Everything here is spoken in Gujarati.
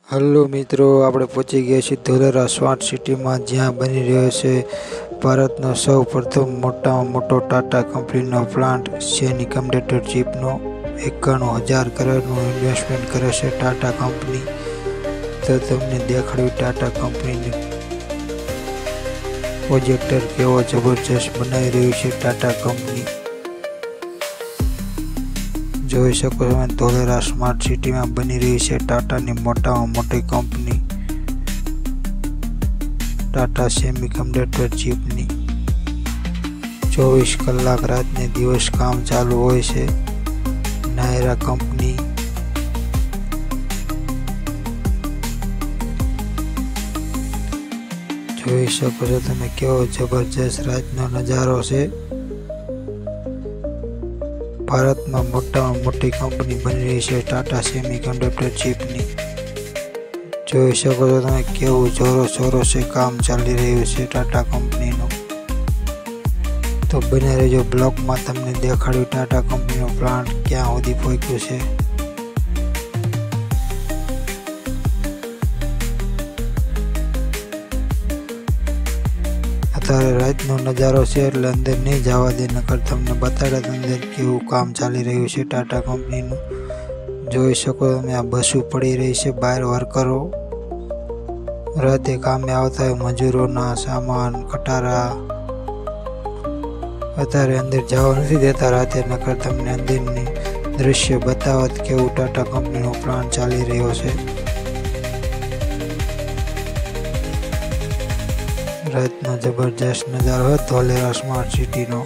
હલો મિત્રો, આપણે પહોંચી ગયા છીએ ધોલેરા સ્માર્ટ સિટીમાં, જ્યાં બની રહ્યો છે ભારતનો સૌ પ્રથમ મોટામાં મોટો ટાટા કંપનીનો પ્લાન્ટ સેમિકન્ડક્ટર ચિપનો 91,000 કરોડનું ઇન્વેસ્ટમેન્ટ કરે છે ટાટા કંપની. તો તમને દેખાડ્યું ટાટા કંપનીની પ્રોજેક્ટર કેવો જબરજસ્ત બનાવી રહ્યું છે ટાટા કંપની. જોઈ શકો છો ધોલેરા સ્માર્ટ સિટીમાં બની રહી છે ટાટાની મોટામાં મોટી કંપની ટાટા સેમિકન્ડક્ટર ચિપની. 24 કલાક રાતને દિવસ કામ ચાલુ હોય છે. નાયરા કંપની જોઈ શકો છો તમે કેવો જબરજસ્ત રાતનો નજારો છે. ભારતમાં મોટામાં મોટી કંપની બની રહી છે ટાટા સેમિકન્ડક્ટર ચિપની. જોઈ શકો છો તમે કેવું જોરો છે કામ ચાલી રહ્યું છે ટાટા કંપનીનું. તો બને રહેજો બ્લોગમાં, તમને દેખાડ્યું ટાટા કંપનીનો પ્લાન્ટ ક્યાં સુધી પહોંચ્યું છે. અત્યારે રાતનો નજારો છે એટલે અંદર નહીં જવા દે, નકર તમને બતાડે અંદર કેવું કામ ચાલી રહ્યું છે ટાટા કંપનીનું. જોઈ શકો તમે આ બસો પડી રહી છે બહાર. વર્કરો રાતે કામે આવતા હોય, મજૂરોના સામાન કટારા. અત્યારે અંદર જવા નથી દેતા રાતે, નકર તમને અંદરની દૃશ્ય બતાવત કેવું ટાટા કંપનીનો પ્લાન્ટ ચાલી રહ્યો છે. રાતનો જબરજસ્ત નજારો ધોલેરા સ્માર્ટ સિટીનો.